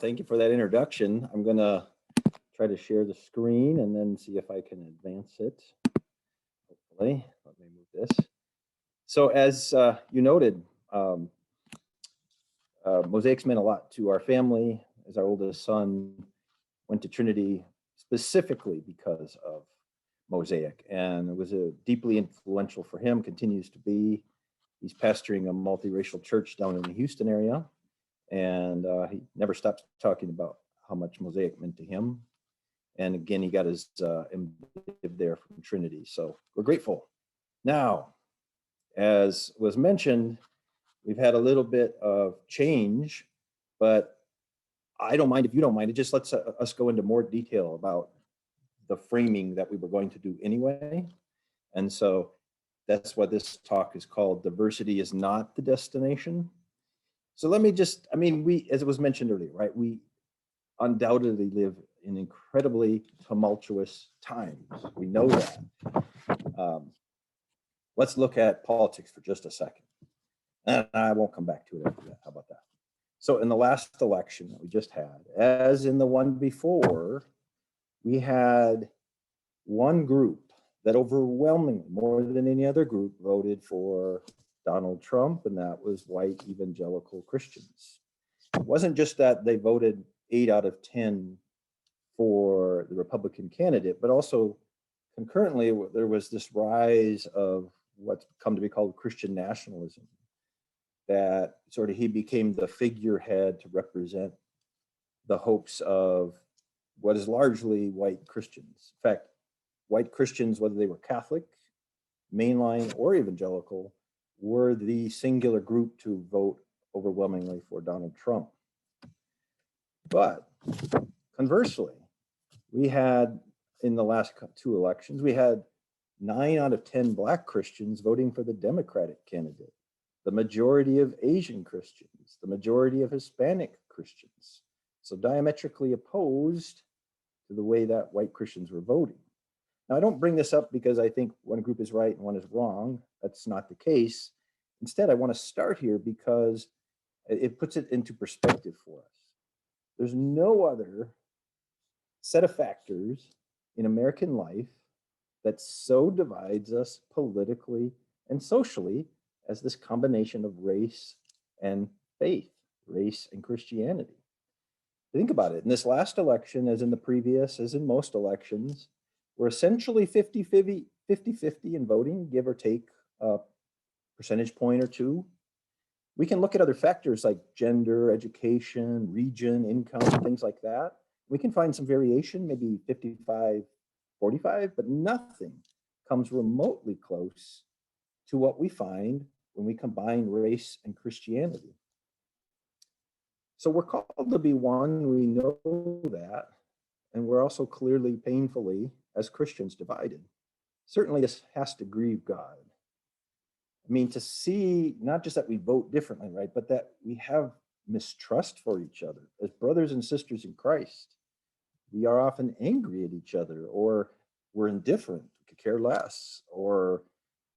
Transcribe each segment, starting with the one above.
thank you for that introduction. I'm going to try to share the screen and then see if I can advance it. Hopefully, let me move this. So as you noted, Mosaic's meant a lot to our family, as our oldest son went to Trinity specifically because of Mosaic, and it was deeply influential for him, continues to be. He's pastoring a multiracial church down in the Houston area, and he never stops talking about how much Mosaic meant to him. And again, he got his MDiv there from Trinity, so we're grateful. Now, as was mentioned, we've had a little bit of change, but I don't mind if you don't mind. It just lets us go into more detail about the framing that we were going to do anyway. And so that's what this talk is called. Diversity is not the destination. So let me just, as it was mentioned earlier, right? We undoubtedly live in incredibly tumultuous times. We know that. Let's look at politics for just a second. And I won't come back to it after that. How about that? So in the last election that we just had, as in the one before, we had one group that overwhelmingly, more than any other group, voted for Donald Trump, and that was white evangelical Christians. It wasn't just that they voted 8 out of 10 for the Republican candidate, but also concurrently, there was this rise of what's come to be called Christian nationalism, that sort of he became the figurehead to represent the hopes of what is largely white Christians. In fact, white Christians, whether they were Catholic, mainline, or evangelical, were the singular group to vote overwhelmingly for Donald Trump. But conversely, we had, in the last 2 elections, we had 9 out of 10 Black Christians voting for the Democratic candidate, the majority of Asian Christians, the majority of Hispanic Christians. So diametrically opposed to the way that white Christians were voting. Now, I don't bring this up because I think one group is right and one is wrong. That's not the case. Instead, I want to start here because it puts it into perspective for us. There's no other set of factors in American life that so divides us politically and socially as this combination of race and faith, race and Christianity. Think about it. In this last election, as in the previous, as in most elections, we're essentially 50-50 in voting, give or take a percentage point or two. We can look at other factors like gender, education, region, income, things like that. We can find some variation, maybe 55-45, but nothing comes remotely close to what we find when we combine race and Christianity. So we're called to be one, we know that, and we're also clearly, painfully, as Christians, divided. Certainly this has to grieve God. I mean, to see not just that we vote differently, right, but that we have mistrust for each other. As brothers and sisters in Christ, we are often angry at each other, or we're indifferent, we could care less, or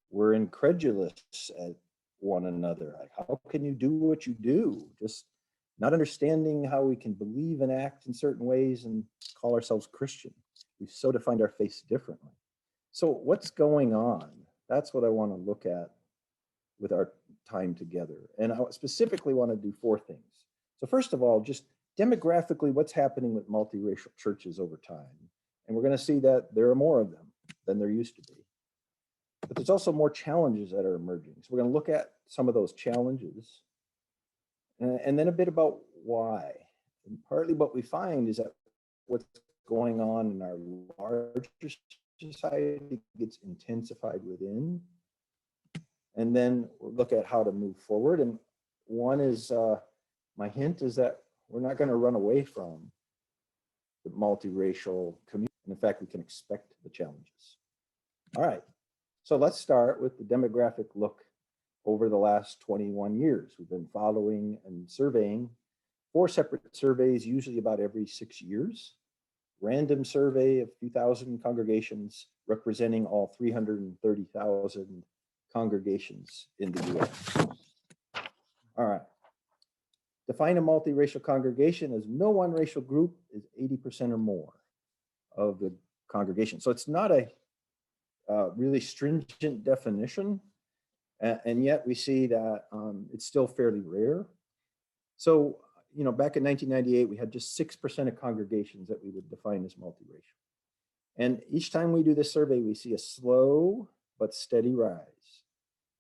we're incredulous at one another. Like, how can you do what you do? Just not understanding how we can believe and act in certain ways and call ourselves Christian. We've so defined our faith differently. So what's going on? That's what I want to look at with our time together. And I specifically want to do 4 things. So first of all, just demographically, what's happening with multiracial churches over time? And we're going to see that there are more of them than there used to be. But there's also more challenges that are emerging. So we're going to look at some of those challenges. And then a bit about why. And partly what we find is that what's going on in our larger society gets intensified within. And then we'll look at how to move forward. And one is, my hint is that we're not going to run away from the multiracial community. And in fact, we can expect the challenges. All right. So let's start with the demographic look over the last 21 years. We've been following and surveying 4 separate surveys, usually about every 6 years. Random survey of a few thousand congregations representing all 330,000 congregations in the US. All right. define a multiracial congregation as no one racial group is 80% or more of the congregation. So it's not a really stringent definition, and yet we see that it's still fairly rare. So, you know, back in 1998, we had just 6% of congregations that we would define as multiracial. And each time we do this survey, we see a slow but steady rise.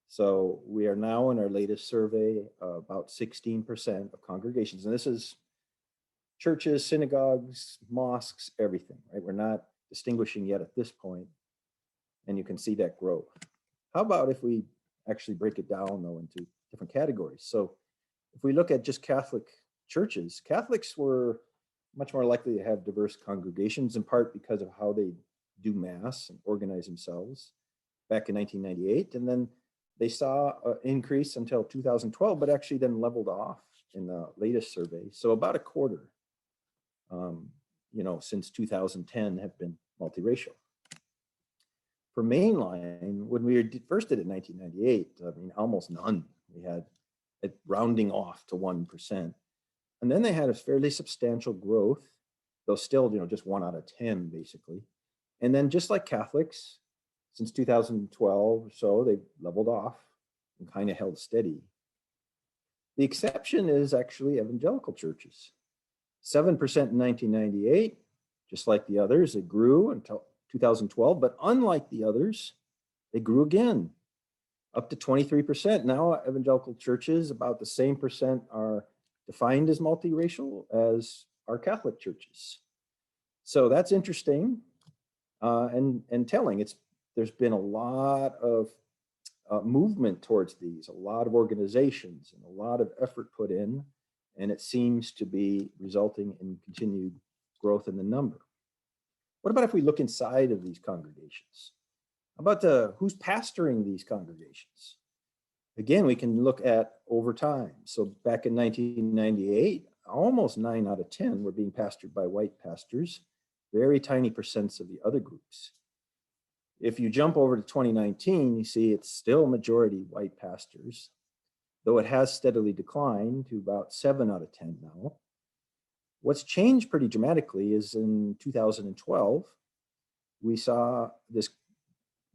So we are now in our latest survey about 16% of congregations. And this is churches, synagogues, mosques, everything, right? We're not distinguishing yet at this point. And you can see that growth. How about if we actually break it down, though, into different categories? So if we look at just Catholic churches, Catholics were much more likely to have diverse congregations, in part because of how they do Mass and organize themselves back in 1998. And then they saw an increase until 2012, but actually then leveled off in the latest survey. So about a quarter, you know, since 2010 have been multiracial. For mainline, when we first did it in 1998, I mean, almost none. We had it rounding off to 1%. And then they had a fairly substantial growth, though still, you know, just 1 out of 10, basically. And then just like Catholics, since 2012 or so, they've leveled off and kind of held steady. The exception is actually evangelical churches. 7% in 1998, just like the others, it grew until 2012, but unlike the others, they grew again, up to 23%. Now evangelical churches, about the same percent, are defined as multiracial as our Catholic churches. So that's interesting and telling. There's been a lot of movement towards these, a lot of organizations and a lot of effort put in, and it seems to be resulting in continued growth in the number. What about if we look inside of these congregations? How about who's pastoring these congregations? Again, we can look at over time. So back in 1998, almost 9 out of 10 were being pastored by white pastors, very tiny percents of the other groups. If you jump over to 2019, you see it's still majority white pastors, though it has steadily declined to about 7 out of 10 now. What's changed pretty dramatically is in 2012, we saw this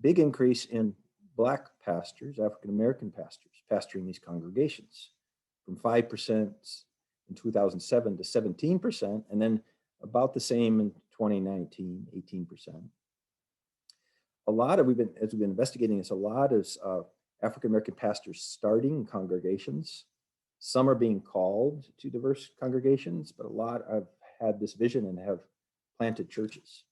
big increase in Black pastors, African-American pastors, pastoring these congregations from 5% in 2007 to 17%, and then about the same in 2019, 18%. A lot of, as we've been investigating this, a lot is African-American pastors starting congregations. Some are being called to diverse congregations, but a lot have had this vision and have planted churches.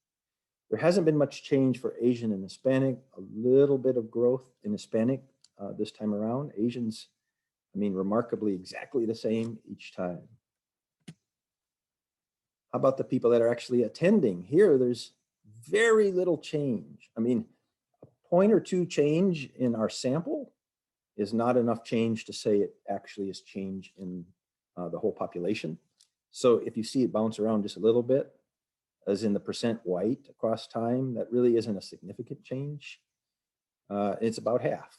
There hasn't been much change for Asian and Hispanic, a little bit of growth in Hispanic this time around. Asians, I mean, remarkably exactly the same each time. How about the people that are actually attending? Here, there's very little change. I mean, a point or two change in our sample is not enough change to say it actually is change in the whole population. So if you see it bounce around just a little bit, as in the percent white across time, that really isn't a significant change. It's about half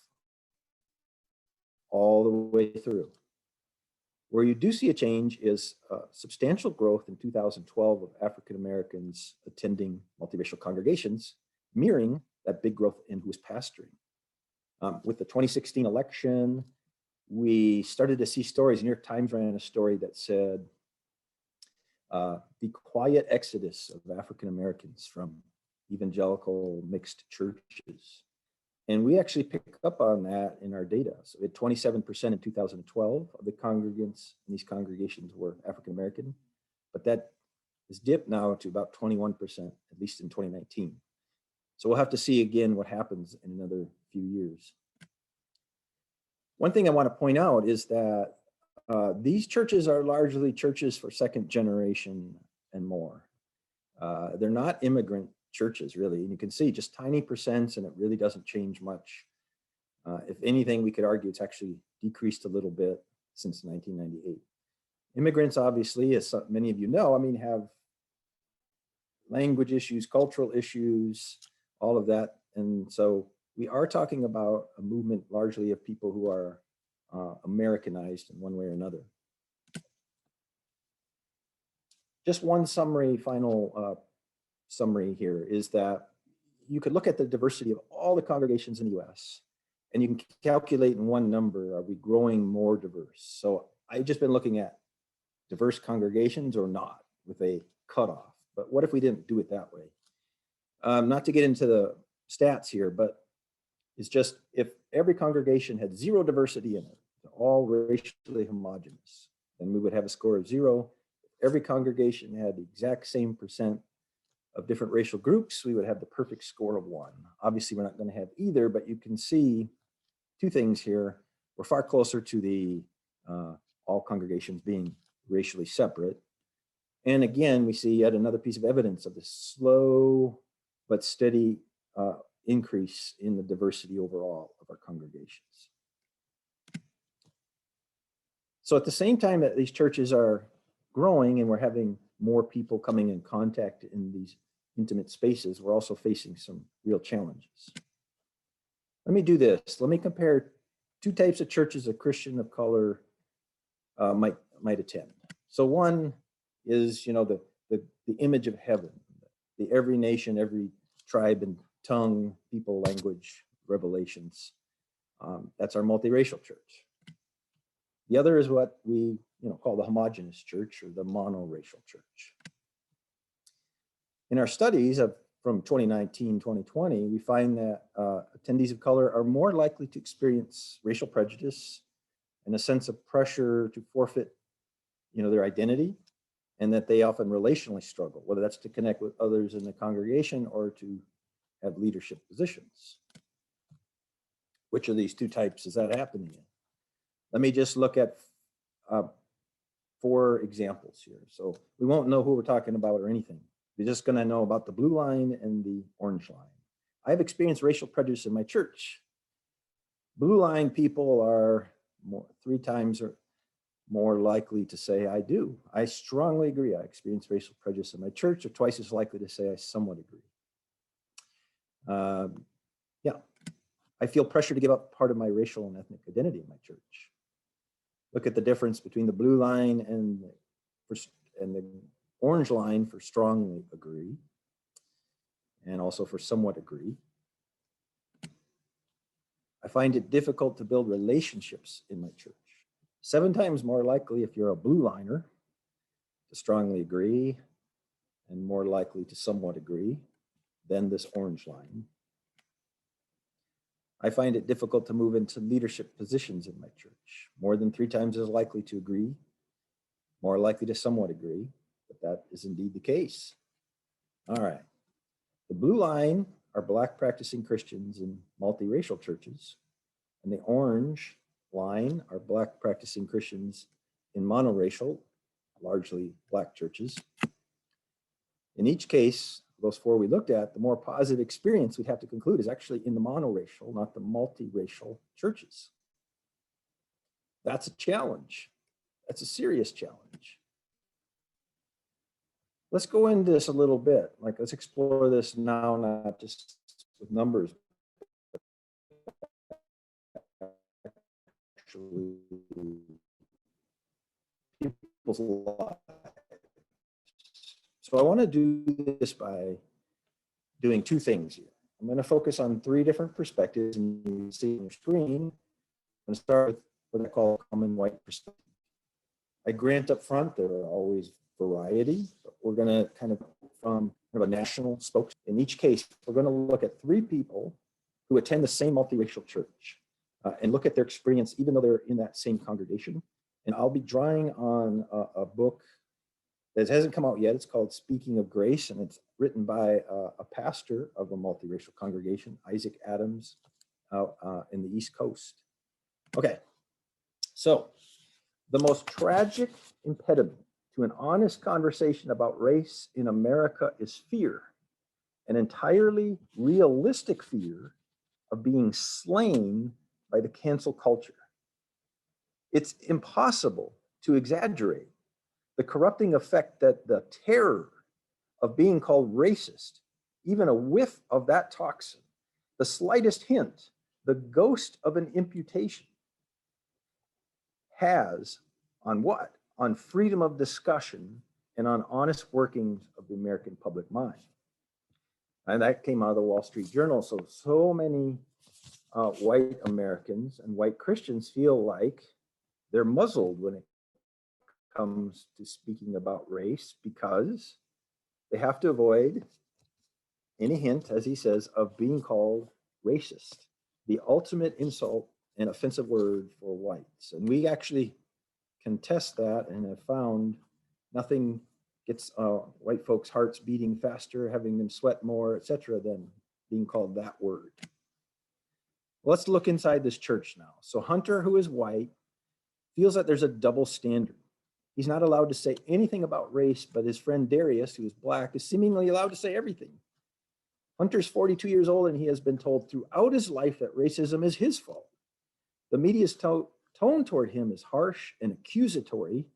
all the way through. Where you do see a change is substantial growth in 2012 of African Americans attending multiracial congregations, mirroring that big growth in who was pastoring. With the 2016 election, we started to see stories. New York Times ran a story that said, the quiet exodus of African Americans from evangelical mixed churches. And we actually picked up on that in our data. So we had 27% in 2012 of the congregants in these congregations were African American, but that has dipped now to about 21%, at least in 2019. So we'll have to see again what happens in another few years. One thing I want to point out is that these churches are largely churches for second generation and more. They're not immigrant churches, really. And you can see just tiny percents, and it really doesn't change much. If anything, we could argue it's actually decreased a little bit since 1998. Immigrants, obviously, as many of you know, I mean, have language issues, cultural issues, all of that. And so we are talking about a movement largely of people who are Americanized in one way or another. just one final summary here is that you could look at the diversity of all the congregations in the US, and you can calculate in one number, are we growing more diverse? So I've just been looking at diverse congregations or not with a cutoff. But what if we didn't do it that way? Not to get into the stats here, but it's just if every congregation had zero diversity in it, all racially homogeneous, then we would have a score of 0. If every congregation had the exact same percent of different racial groups, we would have the perfect score of 1. Obviously, we're not going to have either, but you can see 2 things here. We're far closer to the all congregations being racially separate. And again, we see yet another piece of evidence of the slow but steady increase in the diversity overall of our congregations. So at the same time that these churches are growing and we're having more people coming in contact in these intimate spaces, we're also facing some real challenges. Let me do this. Let me compare 2 types of churches a Christian of color might attend. So one is, you know, the image of heaven, the every nation, every tribe and tongue, people, language, revelations. That's our multiracial church. The other is what we call the homogeneous church or the monoracial church. In our studies from 2019, 2020, we find that attendees of color are more likely to experience racial prejudice and a sense of pressure to forfeit, their identity, and that they often relationally struggle, whether that's to connect with others in the congregation or to have leadership positions. Which of these 2 types is that happening in? Let me just look at 4 examples here. So we won't know who we're talking about or anything. We're just going to know about the blue line and the orange line. I've experienced racial prejudice in my church. Blue line people are 3 times or more likely to say, I do. I strongly agree. I experience racial prejudice in my church, or twice as likely to say I somewhat agree. I feel pressure to give up part of my racial and ethnic identity in my church. Look at the difference between the blue line and the orange line for strongly agree, and also for somewhat agree. I find it difficult to build relationships in my church. 7 times more likely if you're a blue liner to strongly agree, and more likely to somewhat agree than this orange line. I find it difficult to move into leadership positions in my church. More than 3 times as likely to agree, more likely to somewhat agree, but that is indeed the case. All right. The blue line are Black practicing Christians in multiracial churches, and the orange line are Black practicing Christians in monoracial, largely Black churches. In each case, those 4 we looked at, the more positive experience we'd have to conclude is actually in the monoracial, not the multiracial churches. That's a challenge. That's a serious challenge. Let's go into this a little bit. Let's explore this now, not just with numbers, but actually people's lives. So I want to do this by doing 2 things here. I'm going to focus on 3 different perspectives, and you can see on your screen. I'm going to start with what I call a common white perspective. I grant up front there are always variety, but we're going to kind of from a national spokesman. In each case, we're going to look at 3 people who attend the same multiracial church and look at their experience, even though they're in that same congregation. And I'll be drawing on a book that hasn't come out yet. It's called Speaking of Grace, and it's written by a pastor of a multiracial congregation, Isaac Adams, out in the East Coast. Okay, so the most tragic impediment to an honest conversation about race in America is fear, an entirely realistic fear of being slain by the cancel culture. It's impossible to exaggerate the corrupting effect that the terror of being called racist, even a whiff of that toxin, the slightest hint, the ghost of an imputation, has on what? On freedom of discussion and on honest workings of the American public mind. And that came out of the Wall Street Journal. So many white Americans and white Christians feel like they're muzzled when it comes to speaking about race because they have to avoid any hint, as he says, of being called racist, the ultimate insult and offensive word for whites. And we actually can test that and have found nothing gets white folks' hearts beating faster, having them sweat more, etc., than being called that word. Let's look inside this church now. So Hunter, who is white, feels that there's a double standard. He's not allowed to say anything about race, but his friend Darius, who is black, is seemingly allowed to say everything. Hunter's 42 years old, and he has been told throughout his life that racism is his fault. The media's tone toward him is harsh and accusatory,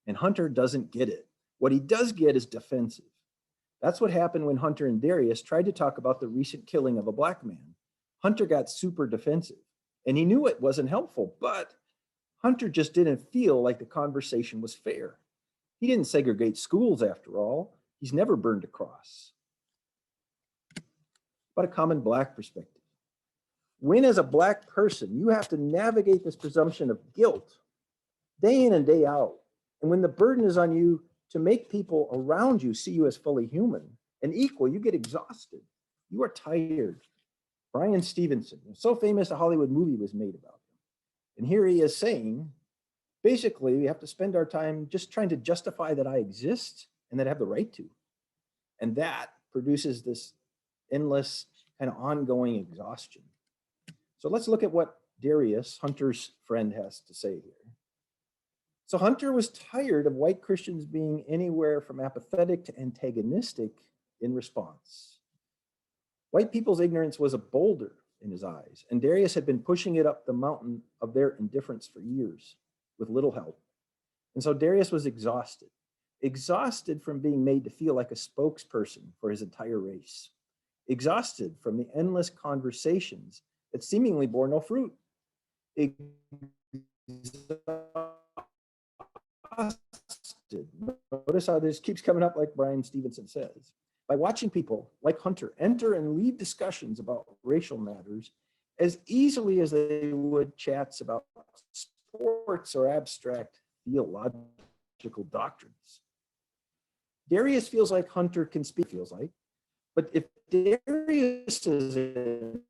and Hunter doesn't get it. What he does get is defensive. That's what happened when Hunter and Darius tried to talk about the recent killing of a black man. Hunter got super defensive, and he knew it wasn't helpful, but Hunter just didn't feel like the conversation was fair. He didn't segregate schools after all. He's never burned a cross. But a common black perspective. When as a black person, you have to navigate this presumption of guilt day in and day out. And when the burden is on you to make people around you see you as fully human and equal, you get exhausted. You are tired. Brian Stevenson, so famous a Hollywood movie was made about him. And here he is saying, basically, we have to spend our time just trying to justify that I exist and that I have the right to. And that produces this endless kind of ongoing exhaustion. So let's look at what Darius, Hunter's friend, has to say here. So Hunter was tired of white Christians being anywhere from apathetic to antagonistic in response. White people's ignorance was a boulder in his eyes, and Darius had been pushing it up the mountain of their indifference for years with little help. And so Darius was exhausted from being made to feel like a spokesperson for his entire race, exhausted from the endless conversations that seemingly bore no fruit. Notice how this keeps coming up, like Brian Stevenson says. By watching people like Hunter enter and lead discussions about racial matters as easily as they would chats about sports or abstract theological doctrines. Darius feels like Hunter can speak, but if Darius says anything,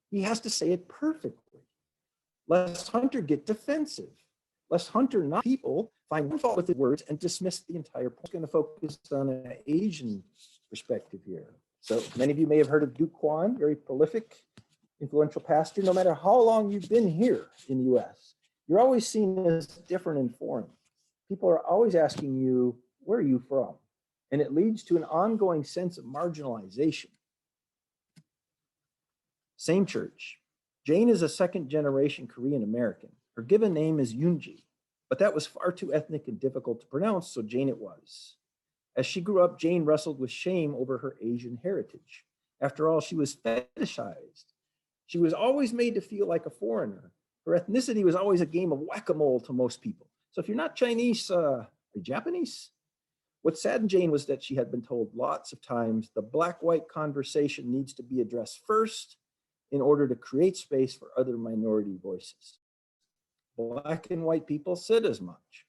he has to say it perfectly, lest Hunter get defensive, lest Hunter not people find fault with his words and dismiss the entire point. I'm going to focus on an Asian perspective here. So many of you may have heard of Duke Kwan, very prolific, influential pastor. No matter how long you've been here in the US, you're always seen as different and foreign. People are always asking you, where are you from? And it leads to an ongoing sense of marginalization. Same church. Jane is a second-generation Korean American. Her given name is Yoonji, but that was far too ethnic and difficult to pronounce, so Jane it was. As she grew up, Jane wrestled with shame over her Asian heritage. After all, she was fetishized. She was always made to feel like a foreigner. Her ethnicity was always a game of whack-a-mole to most people. So if you're not Chinese, are you Japanese? What saddened Jane was that she had been told lots of times the black-white conversation needs to be addressed first in order to create space for other minority voices. Black and white people said as much.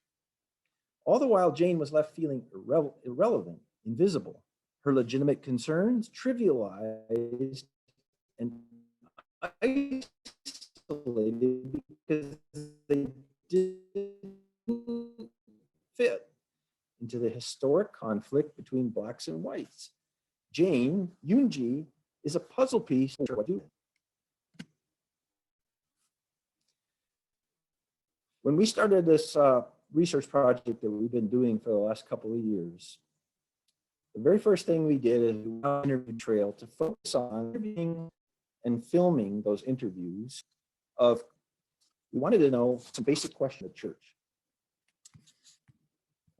All the while, Jane was left feeling irrelevant, invisible. Her legitimate concerns trivialized and isolated because they didn't fit into the historic conflict between blacks and whites. Jane, Yoonji, is a puzzle piece. When we started this research project that we've been doing for the last couple of years, the very first thing we did is we found an interview trail to focus on interviewing and filming those interviews of, we wanted to know some basic questions of church.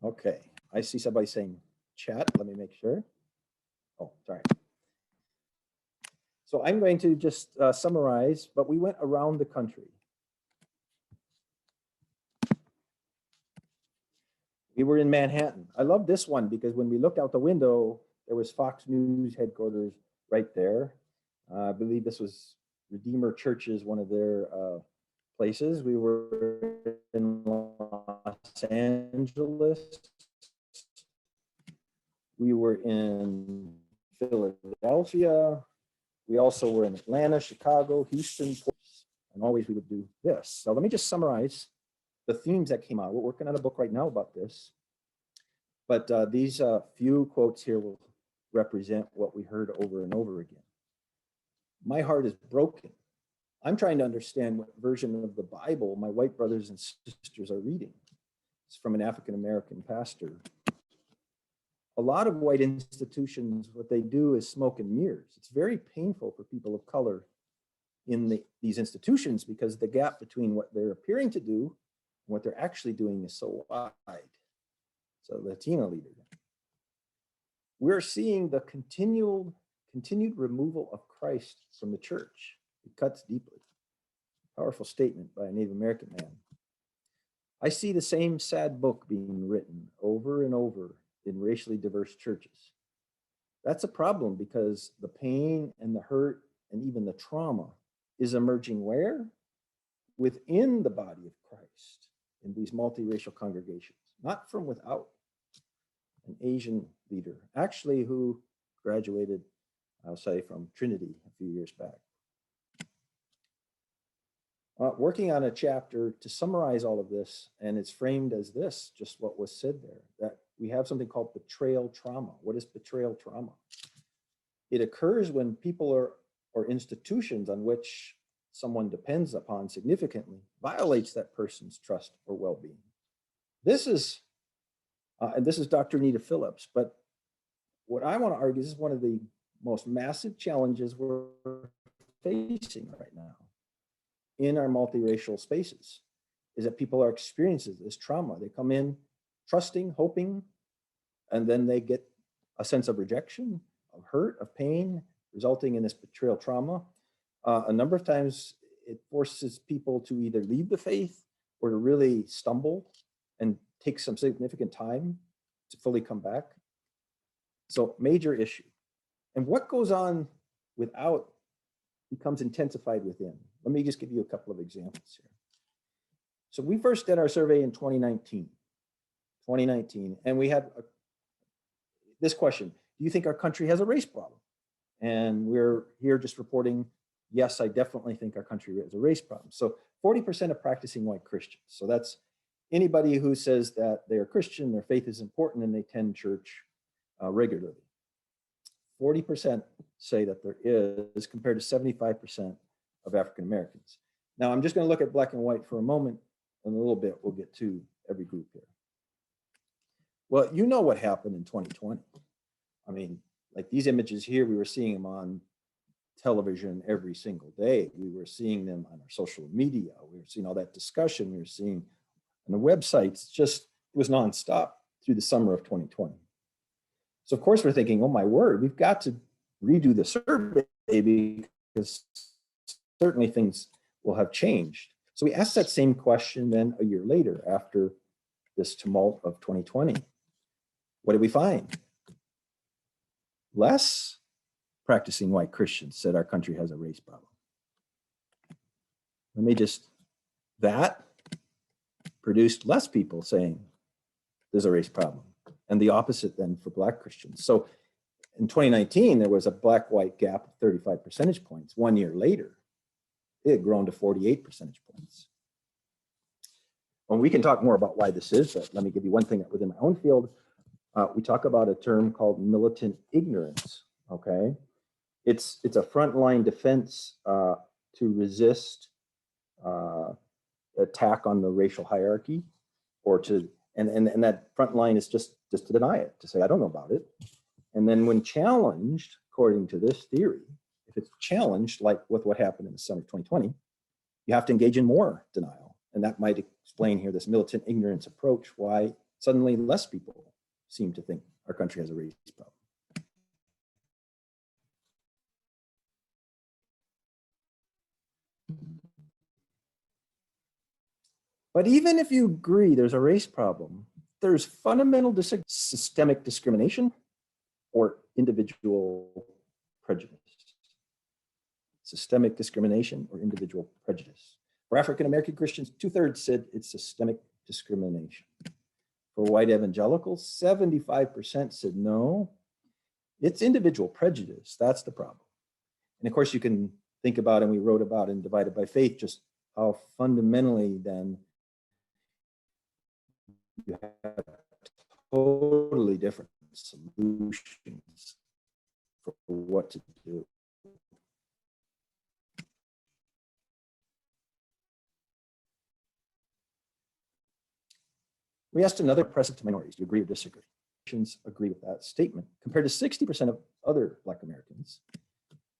Okay, I see somebody saying chat, let me make sure. Oh, sorry. So I'm going to just summarize, but we went around the country. We were in Manhattan. I love this one because when we looked out the window, there was Fox News headquarters right there. I believe this was Redeemer Church's, one of their places. We were in Los Angeles. We were in Philadelphia. We also were in Atlanta, Chicago, Houston, and always we would do this. So let me just summarize the themes that came out. We're working on a book right now about this. But these few quotes here will represent what we heard over and over again. My heart is broken. I'm trying to understand what version of the Bible my white brothers and sisters are reading. It's from an African-American pastor. A lot of white institutions, what they do is smoke and mirrors. It's very painful for people of color in these institutions because the gap between what they're appearing to do and what they're actually doing is so wide. So Latina leader. We're seeing the continued removal of Christ from the church. It cuts deeply. Powerful statement by a Native American man. I see the same sad book being written over and over in racially diverse churches. That's a problem because the pain and the hurt and even the trauma is emerging where? Within the body of Christ in these multiracial congregations, not from without. An Asian leader, actually, who graduated, I'll say, from Trinity a few years back. Working on a chapter to summarize all of this, and it's framed as this, just what was said there, that we have something called betrayal trauma. What is betrayal trauma? It occurs when people or institutions on which someone depends upon significantly violates that person's trust or well-being. This is and this is Dr. Nita Phillips, but what I want to argue is one of the most massive challenges we're facing right now in our multiracial spaces is that people are experiencing this trauma. They come in trusting, hoping, and then they get a sense of rejection, of hurt, of pain, resulting in this betrayal trauma. A number of times it forces people to either leave the faith or to really stumble and take some significant time to fully come back. So major issue. And what goes on without becomes intensified within. Let me just give you a couple of examples here. So we first did our survey in 2019, and we had this question: do you think our country has a race problem? And we're here just reporting, yes, I definitely think our country has a race problem. So 40% of practicing white Christians. So that's anybody who says that they are Christian, their faith is important, and they attend church regularly. 40% say that there is, compared to 75% of African Americans. Now, I'm just going to look at black and white for a moment. In a little bit, we'll get to every group here. Well, you know what happened in 2020. I mean, like these images here, we were seeing them on television every single day. We were seeing them on our social media. We were seeing all that discussion. We were seeing on the websites, just it was nonstop through the summer of 2020. So of course we're thinking, oh my word, we've got to redo the survey because certainly things will have changed. So we asked that same question then a year later after this tumult of 2020. What did we find? Less practicing white Christians said our country has a race problem. Let me just, that produced less people saying there's a race problem, and the opposite then for black Christians. So in 2019, there was a black-white gap of 35 percentage points. 1 year later, it had grown to 48 percentage points. And we can talk more about why this is, but let me give you one thing within my own field. We talk about a term called militant ignorance, okay? It's a frontline defense to resist attack on the racial hierarchy, or to, and that front line is just to deny it, to say, I don't know about it. And then when challenged, according to this theory, if it's challenged, like with what happened in the summer of 2020, you have to engage in more denial. And that might explain here this militant ignorance approach, why suddenly less people seem to think our country has a race problem. But even if you agree there's a race problem, there's fundamental systemic discrimination or individual prejudice. Systemic discrimination or individual prejudice. For African-American Christians, 2/3 said it's systemic discrimination. For white evangelicals, 75% said no, it's individual prejudice. That's the problem. And of course, you can think about, and we wrote about in Divided by Faith, just how fundamentally then you have totally different solutions for what to do. We asked another oppressive to minorities, do you agree or disagree? Christians agree with that statement. Compared to 60% of other Black Americans,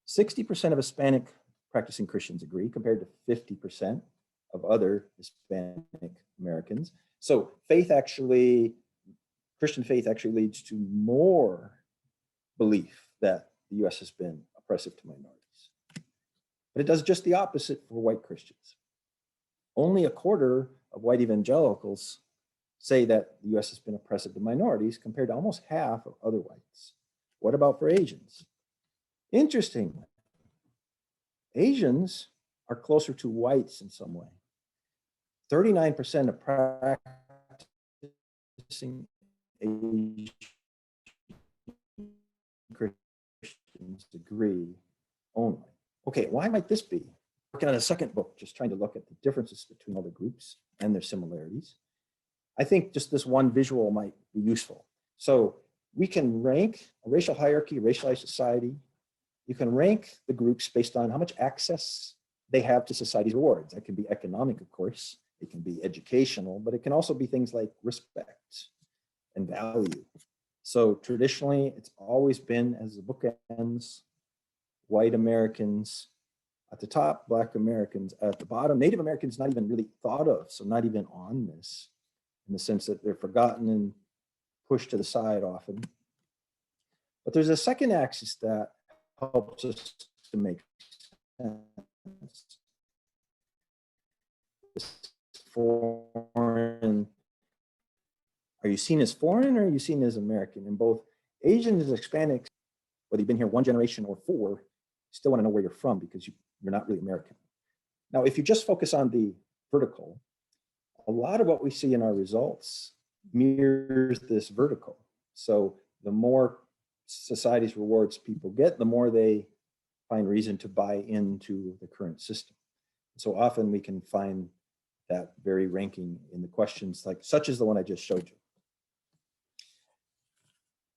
60% of Hispanic practicing Christians agree, compared to 50% of other Hispanic Americans. So Christian faith actually leads to more belief that the US has been oppressive to minorities. But it does just the opposite for white Christians. Only 1/4 of white evangelicals say that the US has been oppressive to minorities, compared to almost half of other whites. What about for Asians? Interestingly, Asians are closer to whites in some way. 39% of practicing Asian Christians agree only. Okay, why might this be? Working on a second book, just trying to look at the differences between all the groups and their similarities. I think just this one visual might be useful. So we can rank a racial hierarchy, racialized society. You can rank the groups based on how much access they have to society's rewards. That can be economic, of course. It can be educational, but it can also be things like respect and value. So traditionally, it's always been, as the book ends, white Americans at the top, Black Americans at the bottom. Native Americans not even really thought of, so not even on this, in the sense that they're forgotten and pushed to the side often. But there's a second axis that helps us to make sense. Foreign, are you seen as foreign or are you seen as American? And both Asians and Hispanics, whether you've been here 1 generation or 4, still want to know where you're from, because you're not really American. Now, if you just focus on the vertical, a lot of what we see in our results mirrors this vertical. So the more society's rewards people get, the more they find reason to buy into the current system. So often we can find that very ranking in the questions, like such as the one I just showed you.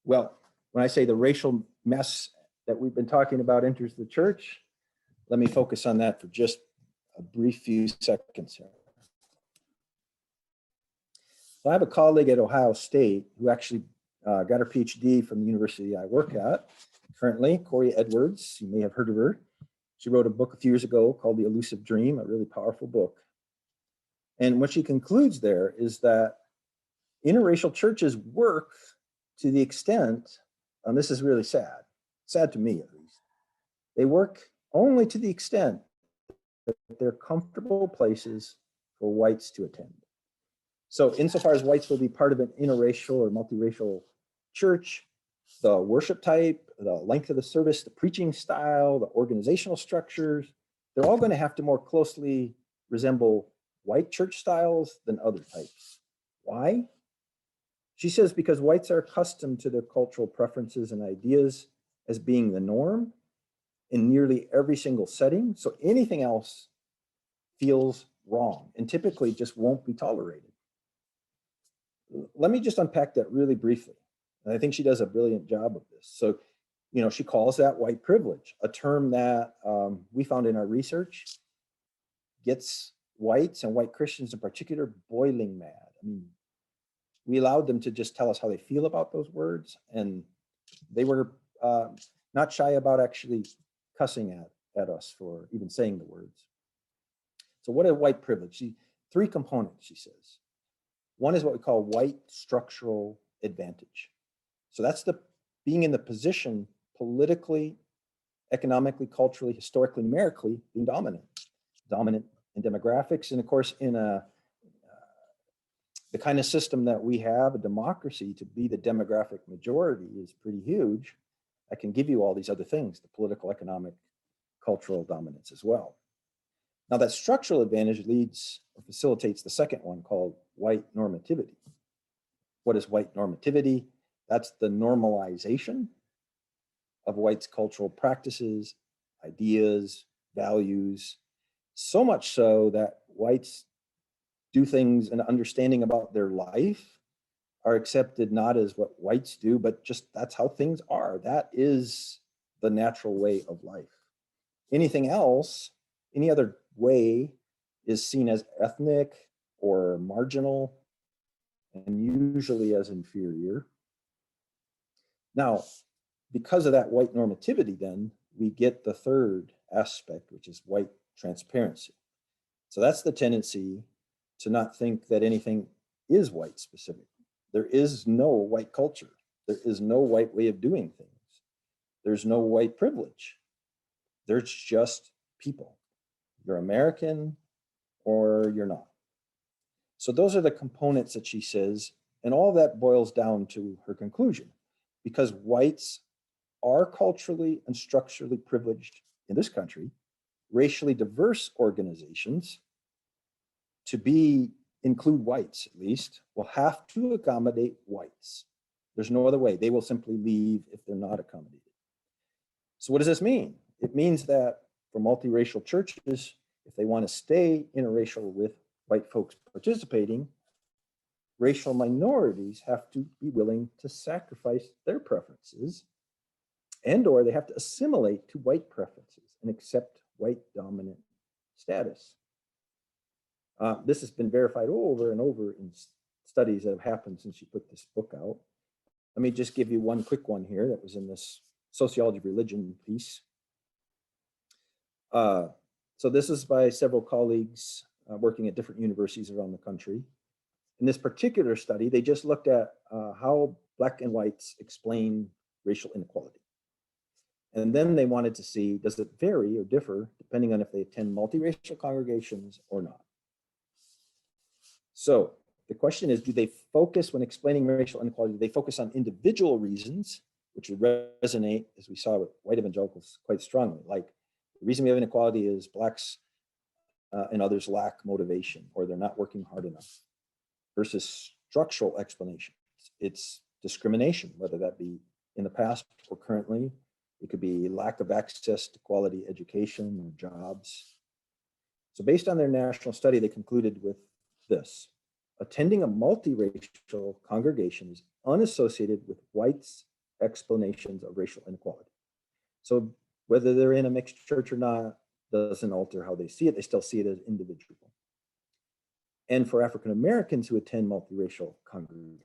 Well, when I say the racial mess that we've been talking about enters the church, let me focus on that for just a brief few seconds here. So I have a colleague at Ohio State who actually got her PhD from the university I work at currently, Corey Edwards. You may have heard of her. She wrote a book a few years ago called The Elusive Dream, a really powerful book. And what she concludes there is that interracial churches work to the extent, and this is really sad to me at least, they work only to the extent that they're comfortable places for whites to attend. So insofar as whites will be part of an interracial or multiracial church, the worship type, the length of the service, the preaching style, the organizational structures, they're all going to have to more closely resemble white church styles than other types. Why? She says because whites are accustomed to their cultural preferences and ideas as being the norm in nearly every single setting. So anything else feels wrong and typically just won't be tolerated. Let me just unpack that really briefly. And I think she does a brilliant job of this. So, she calls that white privilege, a term that we found in our research gets whites and white Christians in particular boiling mad. I mean, we allowed them to just tell us how they feel about those words, and they were not shy about actually cussing at us for even saying the words. So what is white privilege? 3 components, she says. One is what we call white structural advantage. So that's being in the position politically, economically, culturally, historically, numerically, being dominant in demographics, and of course in a the kind of system that we have, a democracy, to be the demographic majority is pretty huge. I can give you all these other things, the political, economic, cultural dominance as well. Now that structural advantage leads or facilitates the second one called white normativity. What is white normativity? That's the normalization of whites' cultural practices, ideas, values, so much so that whites do things and understanding about their life are accepted not as what whites do, but just that's how things are. That is the natural way of life. Anything else, any other way, is seen as ethnic or marginal and usually as inferior. Now, because of that white normativity, then we get the third aspect, which is white transparency. So that's the tendency to not think that anything is white specific. There is no white culture. There is no white way of doing things. There's no white privilege. There's just people. You're American or you're not. So those are the components that she says, and all that boils down to her conclusion. Because whites are culturally and structurally privileged in this country, racially diverse organizations, to include whites at least, will have to accommodate whites. There's no other way. They will simply leave if they're not accommodated. So what does this mean? It means that for multiracial churches, if they want to stay interracial with white folks participating, racial minorities have to be willing to sacrifice their preferences, and or they have to assimilate to white preferences and accept white dominant status. This has been verified over and over in studies that have happened since she put this book out. Let me just give you one quick one here that was in this Sociology of Religion piece. So this is by several colleagues working at different universities around the country. In this particular study, they just looked at how Black and whites explain racial inequality. And then they wanted to see, does it vary or differ depending on if they attend multiracial congregations or not? So the question is, do they focus when explaining racial inequality, do they focus on individual reasons, which would resonate, as we saw with white evangelicals, quite strongly? Like, the reason we have inequality is Blacks and others lack motivation, or they're not working hard enough, versus structural explanations. It's discrimination, whether that be in the past or currently. It could be lack of access to quality education or jobs. So based on their national study, they concluded with this: attending a multiracial congregation is unassociated with whites' explanations of racial inequality. So whether they're in a mixed church or not doesn't alter how they see it. They still see it as individual. And for African Americans who attend multiracial congregations,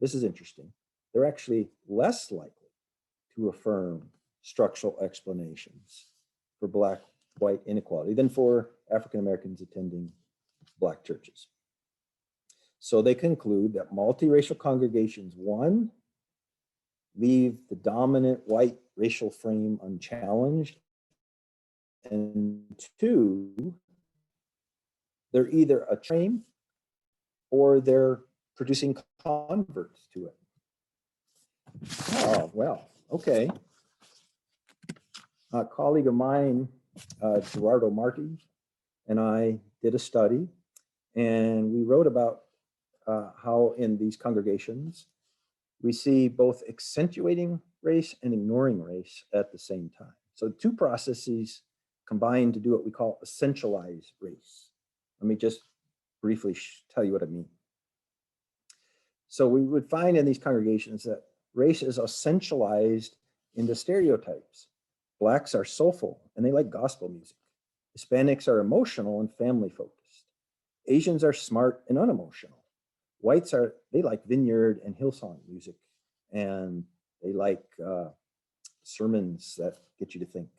this is interesting. They're actually less likely to affirm structural explanations for Black-white inequality than for African Americans attending Black churches. So they conclude that multiracial congregations, one, leave the dominant white racial frame unchallenged, and two, they're either a train or they're producing converts to it. Oh, well, okay. A colleague of mine, Gerardo Marti, and I did a study, and we wrote about how in these congregations, we see both accentuating race and ignoring race at the same time. So two processes combine to do what we call essentialize race. Let me just briefly tell you what I mean. So we would find in these congregations that race is essentialized into stereotypes. Blacks are soulful and they like gospel music. Hispanics are emotional and family focused. Asians are smart and unemotional. Whites they like vineyard and hillsong music, and they like sermons that get you to think.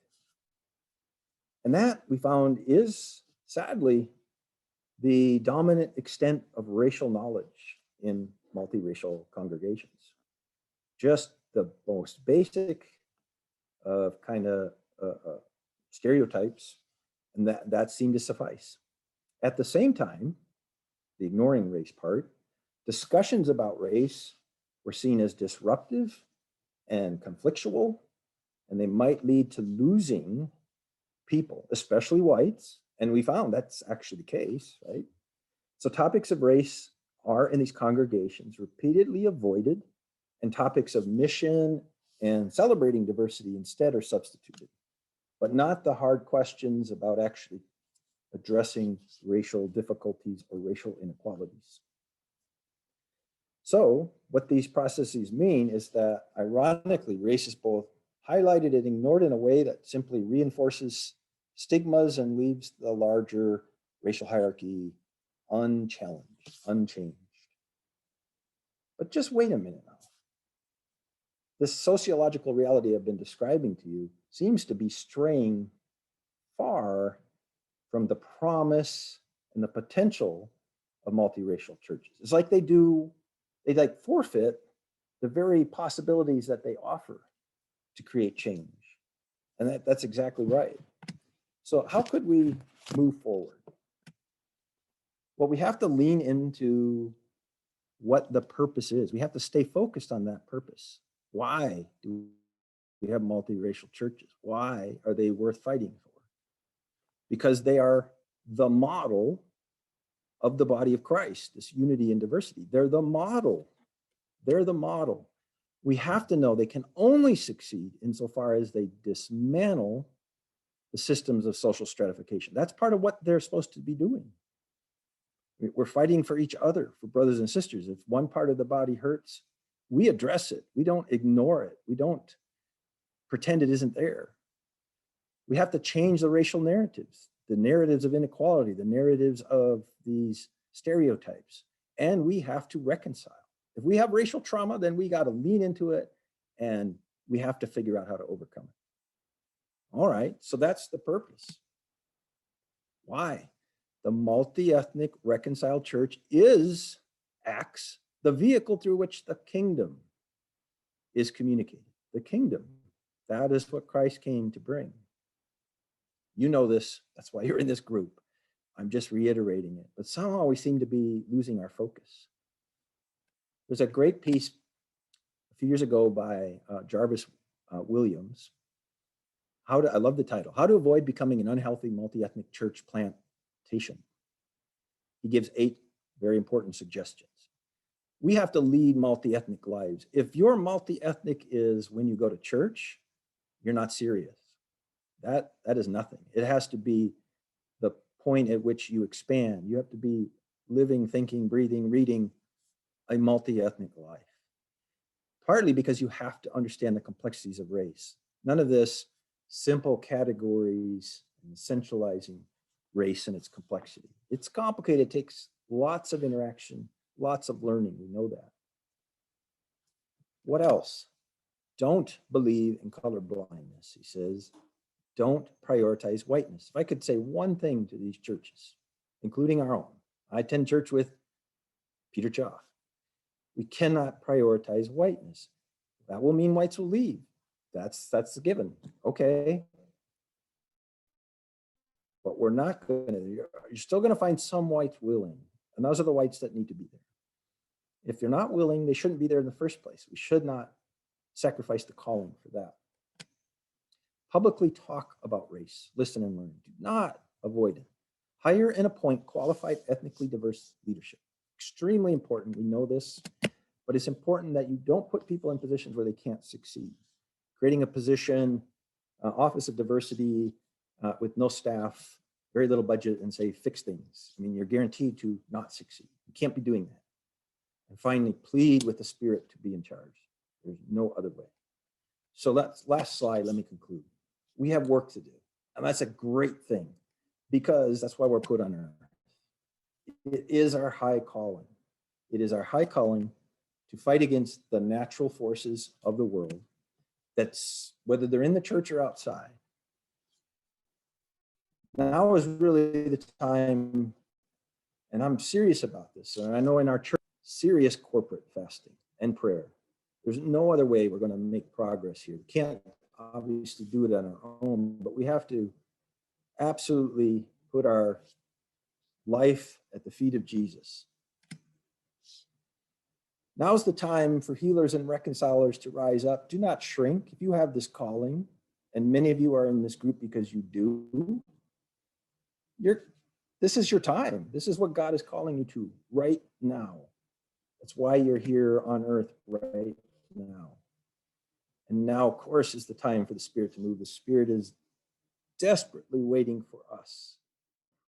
And that, we found, is sadly the dominant extent of racial knowledge in multiracial congregations. Just the most basic of kind of stereotypes, and that seemed to suffice. At the same time, the ignoring race part. Discussions about race were seen as disruptive and conflictual, and they might lead to losing people, especially whites. And we found that's actually the case, right? So topics of race are in these congregations repeatedly avoided, and topics of mission and celebrating diversity instead are substituted, but not the hard questions about actually addressing racial difficulties or racial inequalities. So what these processes mean is that, ironically, race is both highlighted and ignored in a way that simply reinforces stigmas and leaves the larger racial hierarchy unchallenged, unchanged. But just wait a minute now. This sociological reality I've been describing to you seems to be straying far from the promise and the potential of multiracial churches. It's like they like forfeit the very possibilities that they offer to create change. And that's exactly right. So how could we move forward? Well, we have to lean into what the purpose is. We have to stay focused on that purpose. Why do we have multiracial churches? Why are they worth fighting for? Because they are the model of the body of Christ, this unity and diversity. They're the model. They're the model. We have to know they can only succeed insofar as they dismantle the systems of social stratification. That's part of what they're supposed to be doing. We're fighting for each other, for brothers and sisters. If one part of the body hurts, we address it. We don't ignore it. We don't pretend it isn't there. We have to change the racial narratives, the narratives of inequality, the narratives of these stereotypes, and we have to reconcile. If we have racial trauma, then we got to lean into it and we have to figure out how to overcome it. All right, so that's the purpose. Why? The multi-ethnic reconciled church acts the vehicle through which the kingdom is communicated. The kingdom, that is what Christ came to bring. You know this, that's why you're in this group. I'm just reiterating it, but somehow we seem to be losing our focus. There's a great piece a few years ago by Jarvis Williams. I love the title, How to Avoid Becoming an Unhealthy Multi-Ethnic Church Plantation. He gives 8 very important suggestions. We have to lead multi-ethnic lives. If your multi-ethnic is when you go to church, you're not serious. That is nothing. It has to be the point at which you expand. You have to be living, thinking, breathing, reading a multi-ethnic life. Partly because you have to understand the complexities of race. None of this simple categories and centralizing race and its complexity. It's complicated. It takes lots of interaction, lots of learning. We know that. What else? Don't believe in color blindness, he says. Don't prioritize whiteness. If I could say one thing to these churches, including our own, I attend church with Peter Chaw. We cannot prioritize whiteness. That will mean whites will leave. That's a given. Okay. But we're not going to, you're still going to find some whites willing. And those are the whites that need to be there. If they're not willing, they shouldn't be there in the first place. We should not sacrifice the calling for that. Publicly talk about race, listen and learn. Do not avoid it. Hire and appoint qualified, ethnically diverse leadership. Extremely important. We know this, but it's important that you don't put people in positions where they can't succeed. Creating a position, office of diversity with no staff, very little budget, and say fix things. I mean, you're guaranteed to not succeed. You can't be doing that. And finally, plead with the Spirit to be in charge. There's no other way. So last slide, let me conclude. We have work to do, and that's a great thing because that's why we're put on earth. It is our high calling. It is our high calling to fight against the natural forces of the world. That's whether they're in the church or outside. Now is really the time, and I'm serious about this. And I know in our church, serious corporate fasting and prayer. There's no other way we're going to make progress here. We can't obviously do it on our own, but we have to absolutely put our life at the feet of Jesus. Now's the time for healers and reconcilers to rise up. Do not shrink. If you have this calling, and many of you are in this group because you do, this is your time. This is what God is calling you to right now. That's why you're here on earth right now. And now, of course, is the time for the Spirit to move. The Spirit is desperately waiting for us